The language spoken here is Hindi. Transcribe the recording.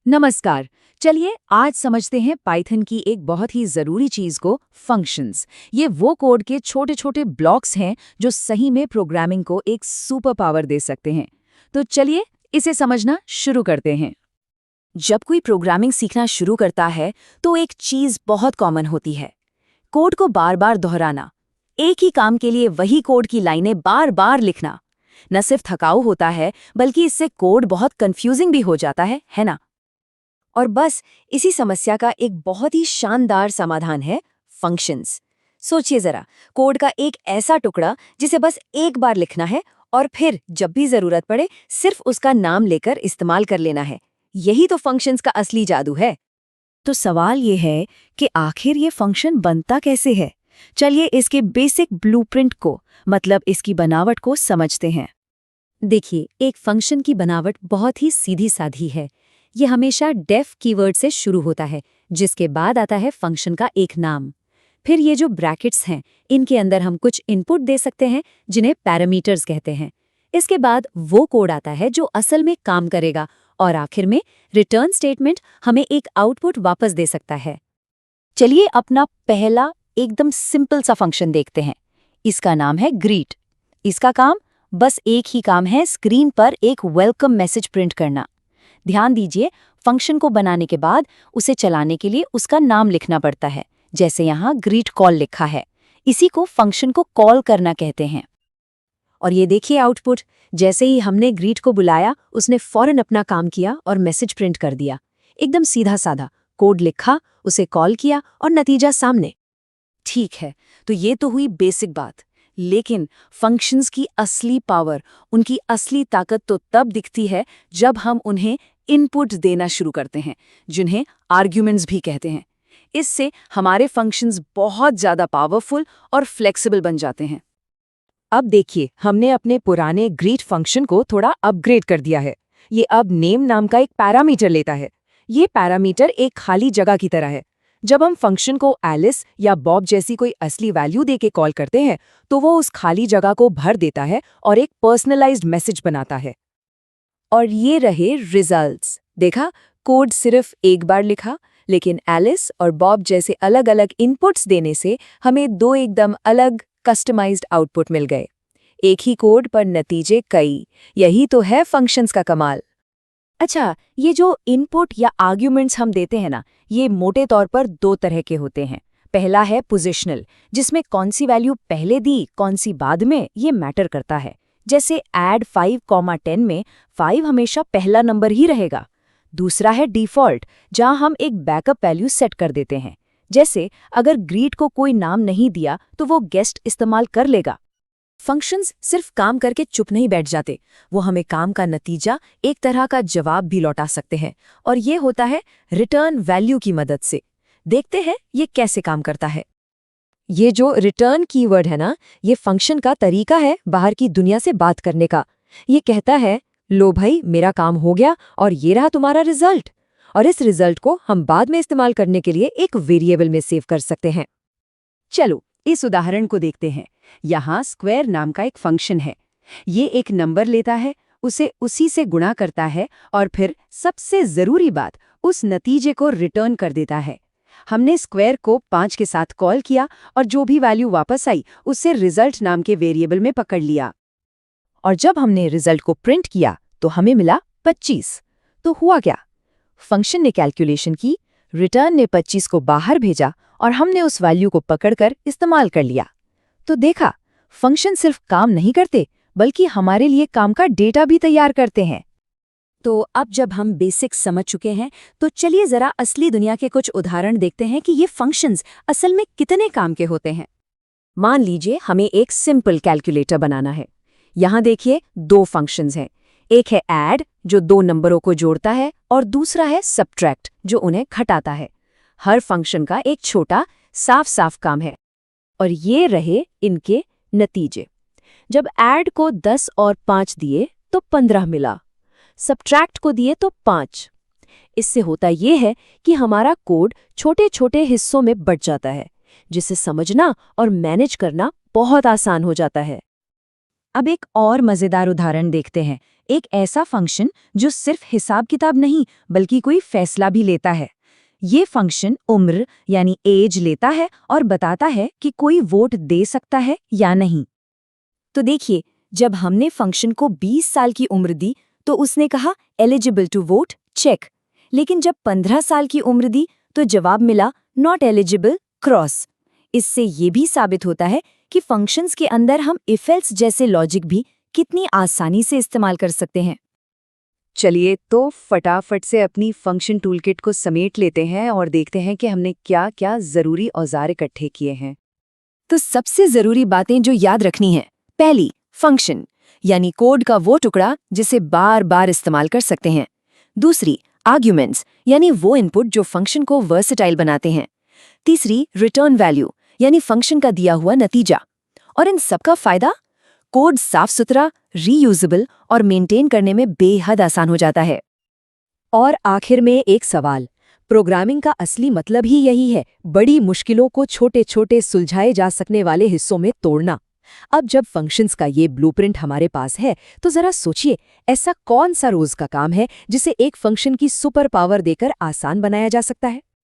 नमस्कार। चलिए आज समझते हैं पाइथन की एक बहुत ही जरूरी चीज को, फंक्शंस। ये वो कोड के छोटे छोटे ब्लॉक्स हैं जो सही में प्रोग्रामिंग को एक सुपर पावर दे सकते हैं। तो चलिए इसे समझना शुरू करते हैं। जब कोई प्रोग्रामिंग सीखना शुरू करता है तो एक चीज बहुत कॉमन होती है, कोड को बार बार दोहराना। एक ही काम के लिए वही कोड की लाइनें बार बार लिखना न सिर्फ थकाऊ होता है बल्कि इससे कोड बहुत कंफ्यूजिंग भी हो जाता है ना। और बस इसी समस्या का एक बहुत ही शानदार समाधान है, फंक्शंस। सोचिए जरा, कोड का एक ऐसा टुकड़ा जिसे बस एक बार लिखना है और फिर जब भी जरूरत पड़े सिर्फ उसका नाम लेकर इस्तेमाल कर लेना है। यही तो फंक्शंस का असली जादू है। तो सवाल ये है कि आखिर ये फंक्शन बनता कैसे है। चलिए इसके बेसिक ब्लूप्रिंट को, मतलब इसकी बनावट को समझते हैं। देखिए, एक फंक्शन की बनावट बहुत ही सीधी साधी है। ये हमेशा डेफ कीवर्ड से शुरू होता है, जिसके बाद आता है फंक्शन का एक नाम। फिर ये जो ब्रैकेट्स हैं, इनके अंदर हम कुछ इनपुट दे सकते हैं जिन्हें पैरामीटर्स कहते हैं। इसके बाद वो कोड आता है जो असल में काम करेगा, और आखिर में रिटर्न स्टेटमेंट हमें एक आउटपुट वापस दे सकता है। चलिए अपना पहला एकदम सिंपल सा फंक्शन देखते हैं। इसका नाम है ग्रीट। इसका काम बस एक ही काम है, स्क्रीन पर एक वेलकम मैसेज प्रिंट करना। ध्यान दीजिए, फंक्शन को बनाने के बाद उसे चलाने के लिए उसका नाम लिखना पड़ता है, जैसे यहाँ ग्रीट कॉल लिखा है। इसी को फंक्शन को कॉल करना कहते हैं। और ये देखिए आउटपुट, जैसे ही हमने ग्रीट को बुलाया उसने फौरन अपना काम किया और मैसेज प्रिंट कर दिया। एकदम सीधा साधा कोड लिखा, उसे कॉल किया और नतीजा सामने। ठीक है, तो ये तो हुई बेसिक बात। लेकिन फंक्शंस की असली पावर, उनकी असली ताकत तो तब दिखती है जब हम उन्हें इनपुट देना शुरू करते हैं, जिन्हें आर्ग्यूमेंट्स भी कहते हैं। इससे हमारे फंक्शंस बहुत ज़्यादा पावरफुल और फ्लेक्सिबल बन जाते हैं। अब देखिए, हमने अपने पुराने ग्रीट फंक्शन को थोड़ा अपग्रेड कर दिया है। ये अब नेम नाम का एक पैरामीटर लेता है। ये पैरामीटर एक खाली जगह की तरह है। जब हम फंक्शन को एलिस या बॉब जैसी कोई असली वैल्यू देके कॉल करते हैं तो वो उस खाली जगह को भर देता है और एक पर्सनलाइज्ड मैसेज बनाता है। और ये रहे रिजल्ट्स। देखा, कोड सिर्फ एक बार लिखा, लेकिन एलिस और बॉब जैसे अलग अलग इनपुट्स देने से हमें दो एकदम अलग कस्टमाइज्ड आउटपुट मिल गए। एक ही कोड पर नतीजे कई। यही तो है फंक्शंस का कमाल। अच्छा, ये जो इनपुट या आर्ग्यूमेंट्स हम देते हैं ना, ये मोटे तौर पर दो तरह के होते हैं। पहला है पोजिशनल, जिसमें कौन सी वैल्यू पहले दी कौन सी बाद में, ये मैटर करता है। जैसे ऐड 5,10 में 5 हमेशा पहला नंबर ही रहेगा। दूसरा है डिफ़ॉल्ट, जहां हम एक बैकअप वैल्यू सेट कर देते हैं। जैसे अगर ग्रीट को कोई नाम नहीं दिया तो वो गेस्ट इस्तेमाल कर लेगा। फंक्शंस सिर्फ काम करके चुप नहीं बैठ जाते, वो हमें काम का नतीजा, एक तरह का जवाब भी लौटा सकते हैं। और ये होता है रिटर्न वैल्यू की मदद से। देखते हैं ये कैसे काम करता है। ये जो रिटर्न कीवर्ड है ना, ये फंक्शन का तरीका है बाहर की दुनिया से बात करने का। ये कहता है, लो भाई, मेरा काम हो गया और ये रहा तुम्हारा रिजल्ट। और इस रिजल्ट को हम बाद में इस्तेमाल करने के लिए एक वेरिएबल में सेव कर सकते हैं। चलो इस उदाहरण को देखते हैं। यहाँ स्क्वायर नाम का एक फंक्शन है। ये एक नंबर लेता है, उसे उसी से गुणा करता है और फिर सबसे ज़रूरी बात, उस नतीजे को रिटर्न कर देता है। हमने स्क्वायर को 5 के साथ कॉल किया और जो भी वैल्यू वापस आई उससे रिजल्ट नाम के वेरिएबल में पकड़ लिया। और जब हमने रिजल्ट को प्रिंट किया तो हमें मिला 25। तो हुआ क्या? फंक्शन ने कैलकुलेशन की, रिटर्न ने 25 को बाहर भेजा और हमने उस वैल्यू को पकड़कर इस्तेमाल कर लिया। तो देखा, फंक्शन सिर्फ काम नहीं करते बल्कि हमारे लिए काम का डेटा भी तैयार करते हैं। तो अब जब हम बेसिक्स समझ चुके हैं तो चलिए जरा असली दुनिया के कुछ उदाहरण देखते हैं कि ये फंक्शंस असल में कितने काम के होते हैं। मान लीजिए हमें एक सिंपल कैलकुलेटर बनाना है। यहाँ देखिए, दो फंक्शंस हैं। एक है ऐड, जो दो नंबरों को जोड़ता है, और दूसरा है सबट्रैक्ट, जो उन्हें घटाता है। हर फंक्शन का एक छोटा साफ साफ काम है। और ये रहे इनके नतीजे। जब ऐड को 10 और 5 दिए तो 15 मिला, सबट्रैक्ट को दिए तो 5। इससे होता ये है कि हमारा कोड छोटे छोटे हिस्सों में बँट जाता है, जिसे समझना और मैनेज करना बहुत आसान हो जाता है। अब एक और मज़ेदार उदाहरण देखते हैं। एक ऐसा फंक्शन जो सिर्फ हिसाब किताब नहीं बल्कि कोई फैसला भी लेता है। ये फंक्शन उम्र यानी एज लेता है और बताता है कि कोई वोट दे सकता है या नहीं। तो देखिए, जब हमने फंक्शन को 20 साल की उम्र दी तो उसने कहा एलिजिबल टू वोट, चेक। लेकिन जब 15 साल की उम्र दी तो जवाब मिला नॉट एलिजिबल, क्रॉस। इससे ये भी साबित होता है कि फंक्शंस के अंदर हम इफ एल्स जैसे लॉजिक भी कितनी आसानी से इस्तेमाल कर सकते हैं। चलिए तो फटाफट से अपनी फंक्शन टूलकिट को समेट लेते हैं और देखते हैं कि हमने क्या क्या जरूरी औजार इकट्ठे किए हैं। तो सबसे जरूरी बातें जो याद रखनी है, पहली, फंक्शन यानी कोड का वो टुकड़ा जिसे बार बार इस्तेमाल कर सकते हैं। दूसरी, आर्ग्यूमेंट्स यानी वो इनपुट जो फंक्शन को वर्सेटाइल बनाते हैं। तीसरी, रिटर्न वैल्यू यानी फंक्शन का दिया हुआ नतीजा। और इन सबका फायदा, कोड साफ सुथरा, रीयूजेबल और मेंटेन करने में बेहद आसान हो जाता है। और आखिर में एक सवाल, प्रोग्रामिंग का असली मतलब ही यही है, बड़ी मुश्किलों को छोटे छोटे सुलझाए जा सकने वाले हिस्सों में तोड़ना। अब जब फंक्शंस का ये ब्लूप्रिंट हमारे पास है तो जरा सोचिए, ऐसा कौन सा रोज का काम है जिसे एक फंक्शन की सुपर पावर देकर आसान बनाया जा सकता है।